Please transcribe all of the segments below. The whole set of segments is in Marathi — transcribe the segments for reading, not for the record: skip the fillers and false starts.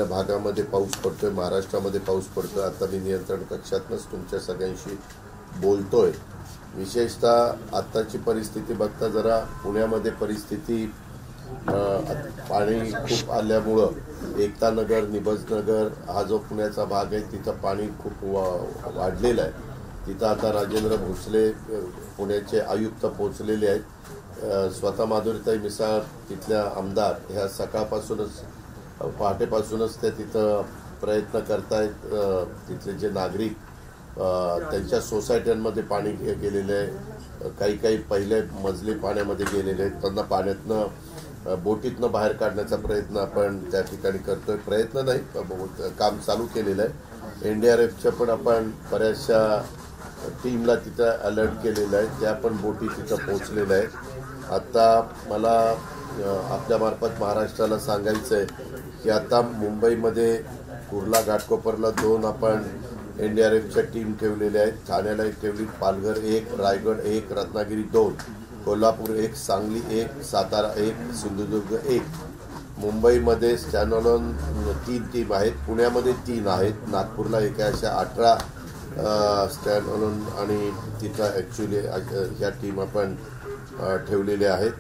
आपल्या भागामध्ये पाऊस पडतोय, महाराष्ट्रामध्ये पाऊस पडतोय. आता मी नियंत्रण कक्षातूनच तुमच्या सगळ्यांशी बोलतोय. विशेषतः आत्ताची परिस्थिती बघता जरा पुण्यामध्ये परिस्थिती पाणी खूप आल्यामुळं एकता नगर, निबजनगर हा जो पुण्याचा भाग आहे तिथं पाणी खूप वाढलेलं आहे. तिथं आता राजेंद्र भोसले पुण्याचे आयुक्त पोहोचलेले आहेत. स्वतः माधुरीताई मिसाळ तिथल्या आमदार ह्या सकाळपासूनच पहाटेपासूनच ते तिथं प्रयत्न करतायत. तिथले जे नागरिक त्यांच्या सोसायट्यांमध्ये पाणी गेलेले आहे, काही पहिले मजले पाण्यामध्ये गेलेले आहेत, त्यांना पाण्यातनं बोटीतनं बाहेर काढण्याचा प्रयत्न आपण त्या ठिकाणी करतोय. प्रयत्न नाही, काम चालू केलेलं आहे. NDRFच्या पण आपण बऱ्याचशा टीमला तिथं अलर्ट केलेलं आहे, त्या पण बोटी तिथं पोहोचलेल्या आहेत. आता मला आपल्यामार्फत महाराष्ट्राला सांगायचं आहे की आता मुंबईमध्ये कुर्ला घाटकोपरला 2 आपण NDRFच्या टीम ठेवलेल्या आहेत. ठाण्याला 1 ठेवली, पालघर 1, रायगड 1, रत्नागिरी 2, कोल्हापूर 1, सांगली 1, सातारा 1, सिंधुदुर्ग 1. मुंबईमध्ये स्टँडअलोन 3 टीम आहेत, पुण्यामध्ये 3 आहेत, नागपूरला 1 आहे. अशा 18 स्टँडअलोन आणि तिथं ॲक्च्युली ह्या टीम आपण ठेवलेल्या आहेत.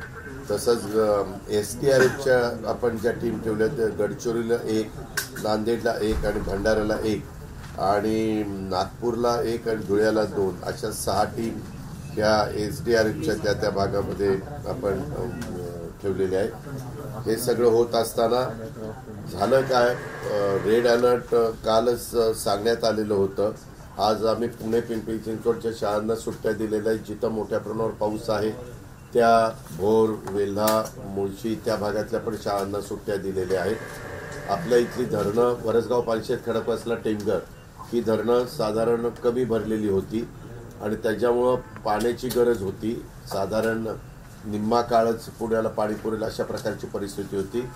तसंच SDRFच्या आपण ज्या टीम ठेवल्या त्या गडचिरोलीला 1, नांदेडला 1 आणि भंडाऱ्याला 1 आणि नागपूरला 1 आणि धुळ्याला 2 अशा 6 टीम ह्या SDRFच्या त्या भागामध्ये आपण ठेवलेल्या आहेत. हे सगळं होत असताना झालं काय, रेड अलर्ट कालच सांगण्यात आलेलं होतं. आज आम्ही पुणे पिंपरी चिंचवडच्या शाळांना सुट्ट्या दिलेल्या आहेत. जिथं मोठ्या प्रमाणावर पाऊस आहे त्या भोर, वेल्हा, मुळशी त्या भागातल्या पण शाळांना सुट्ट्या दिलेल्या आहेत. आपल्या इथली धरणं वरसगाव, पानशेत, खडकवासला, टेमघर ही धरणं साधारण कमी भरलेली होती आणि त्याच्यामुळं पाण्याची गरज होती. साधारण निम्मा काळच पुण्याला पाणी पुरेल अशा प्रकारची परिस्थिती होती.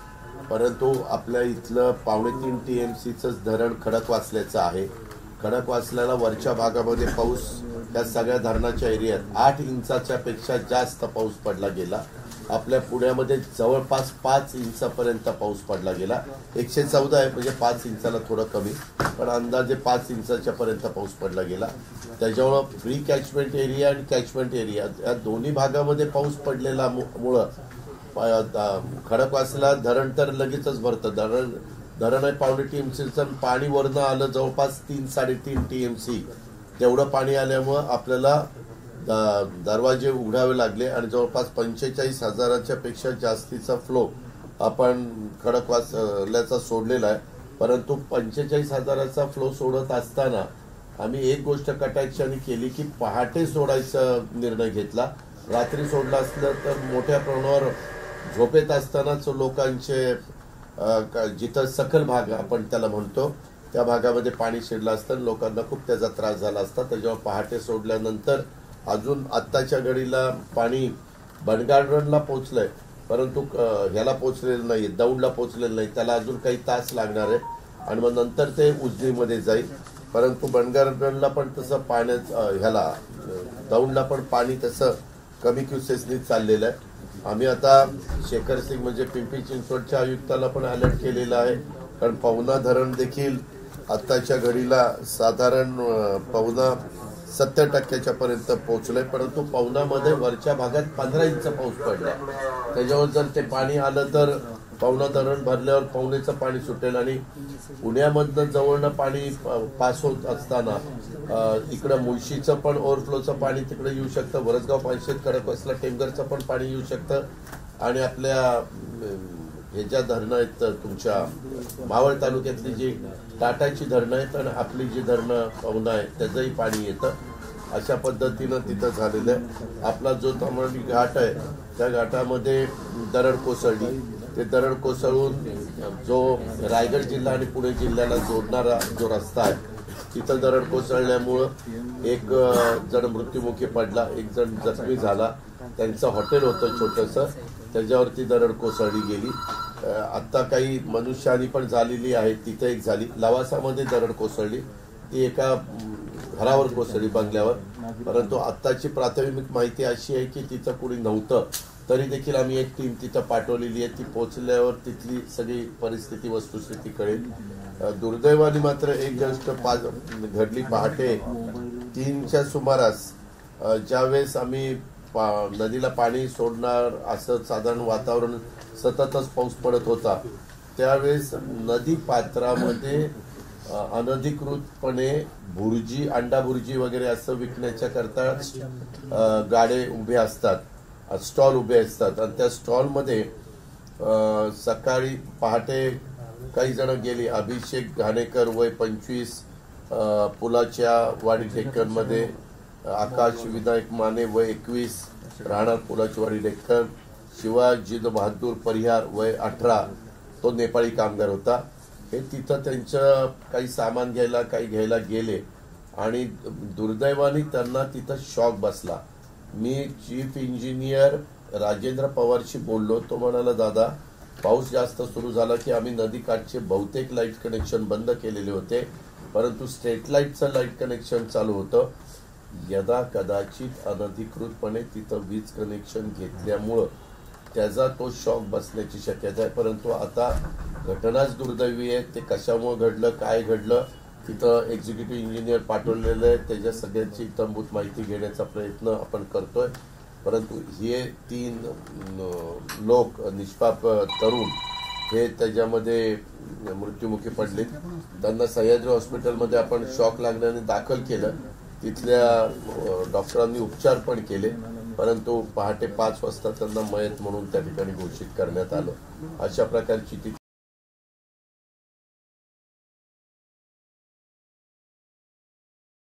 परंतु आपल्या इथलं 3.25 TMCचंच धरण खडकवासल्याचं आहे. खडकवासल्याला वरच्या भागामध्ये पाऊस त्या सगळ्या धरणाच्या एरियात 8 इंचाच्या पेक्षा जास्त पाऊस पडला गेला. आपल्या पुण्यामध्ये जवळपास 5 इंचापर्यंत पाऊस पडला गेला. 114 आहे म्हणजे 5 इंचाला थोडं कमी, पण अंदाजे 5 इंचाच्या पर्यंत पाऊस पडला गेला. त्याच्यामुळं प्री कॅचमेंट एरिया आणि कॅचमेंट एरिया या दोन्ही भागामध्ये पाऊस पडलेला मुळं खडकवासला धरण तर लगेचच भरतं. धरण आहे 1.25 TMCचं, पाणी वरनं आलं जवळपास 3-3.5 TMC. तेवढं पाणी आल्यामुळं आपल्याला दरवाजे उघडावे लागले आणि जवळपास 45,000च्या पेक्षा जास्तीचा फ्लो आपण खडकवासल्याचा सोडलेला आहे. परंतु 45,000चा फ्लो सोडत असताना आम्ही एक गोष्ट कटाक्षाने केली की पहाटे सोडायचा निर्णय घेतला. रात्री सोडला असलं तर मोठ्या प्रमाणावर झोपेत असतानाच लोकांचे जिथं सखल भाग आपण त्याला म्हणतो त्या भागामध्ये पाणी शिरलं असतं, लोकांना खूप त्याचा त्रास झाला असता. त्याच्यावर पहाटे सोडल्यानंतर अजून आत्ताच्या घडीला पाणी बनगार्डनला पोचलंय, परंतु ह्याला पोचलेलं नाही, दौंडला पोचलेलं नाही. त्याला अजून काही तास लागणार आहे आणि मग नंतर ते उजनीमध्ये जाईल. परंतु बनगार्डनला पण तसं पाण्यात ह्याला दौंडला पण पाणी तसं कमी क्युसेसनी चाललेलं आहे. आम्ही आता शेखर सिंग म्हणजे पिंपरी चिंचवडच्या आयुक्ताला पण अलर्ट केलेला आहे, कारण पवना धरण देखील आत्ताच्या घडीला साधारण 70% पर्यंत पोहोचलंय. परंतु पवनामध्ये वरच्या भागात 15 इंच पाऊस पडलाय. त्याच्यावर जर ते पाणी आलं तर पवना धरण भरल्यावर पवनेचं पाणी सुटेल आणि पुण्यामधनं जवळनं पाणी पास होत असताना इकडं मुळशीचं पण ओव्हरफ्लोचं पाणी तिकडे येऊ शकतं. वरसगाव, पानशेत, खडकवासला, टेमघरचं पण पाणी येऊ शकतं आणि आपल्या हे ज्या धरणं आहेत तुमच्या मावळ तालुक्यातली जी टाटाची धरणं आहेत आणि आपली जी धरणं पवना आहे त्याचंही पाणी येतं. अशा पद्धतीनं तिथं झालेलं आहे. आपला जो ताम्हाणी घाट आहे त्या घाटामध्ये दरड कोसळली. ते दरड कोसळून जो रायगड जिल्हा आणि पुणे जिल्ह्याला जोडणारा जो रस्ता आहे तिथं दरड कोसळल्यामुळं 1 जण मृत्युमुखी पडला, 1 जण जखमी झाला. त्यांचं हॉटेल होतं छोटंसं, त्याच्यावरती दरड कोसळली गेली. आत्ता काही मनुष्यहानी पण झालेली आहे, तिथं एक झाली. लवासामध्ये दरड कोसळली, ती एका घरावर कोसळली, बंगल्यावर. परंतु आत्ताची प्राथमिक माहिती अशी आहे की तिथं कुणी नव्हतं तरी देखील आम्ही एक टीम तिथं पाठवलेली आहे. ती पोहोचल्यावर तिथली सगळी परिस्थिती वस्तुस्थिती कळेल. दुर्दैवाने मात्र एक गोष्ट घडली. पहाटे 3च्या सुमारास ज्यावेळेस आम्ही नदीला पाणी सोडणार असं साधारण वातावरण, सततच पाऊस पडत होता, त्यावेळेस नदी पात्रामध्ये अनधिकृतपणे भुर्जी, अंडा भुर्जी वगैरे असं विकण्याच्या करता गाडे उभे असतात, स्टॉल उभे असतात. आणि त्या स्टॉलमध्ये सकाळी पहाटे काही जण गेली. अभिषेक घाणेकर वय 25, पुलाच्या वाडी डेक्कनमध्ये. आकाश विनायक माने वय 21, राहणार पुलाची वाडी डेक्कन. शिवाजी बहादूर परिहार वय 18, तो नेपाळी कामगार होता. हे तिथं त्यांचं काही सामान घ्यायला गेले आणि दुर्दैवाने त्यांना तिथं शॉक बसला. मी चीफ इंजिनियर राजेंद्र पवारशी बोललो. तो म्हणाला, दादा पाऊस जास्त सुरू झाला की आम्ही नदीकाठचे बहुतेक लाईट कनेक्शन बंद केलेले होते, परंतु स्ट्रीट लाईटचं लाईट कनेक्शन चालू होतं. यदा कदाचित अनधिकृतपणे तिथं वीज कनेक्शन घेतल्यामुळं त्याचा तो शॉक बसण्याची शक्यता आहे. परंतु आता घटनाच दुर्दैवी आहे. ते कशामुळे घडलं, काय घडलं, तिथं एक्झिक्युटिव्ह इंजिनियर पाठवलेलं आहे. त्याच्या सगळ्यांची इत्थंभूत माहिती घेण्याचा प्रयत्न आपण करतोय. परंतु हे 3 लोक निष्पाप तरुण हे त्याच्यामध्ये मृत्युमुखी पडले. त्यांना सह्याद्री हॉस्पिटलमध्ये आपण शॉक लागल्याने दाखल केलं. तिथल्या डॉक्टरांनी उपचार पण केले, परंतु पहाटे 5 वाजता त्यांना मयत म्हणून त्या ठिकाणी घोषित करण्यात आलं. अशा प्रकारची ती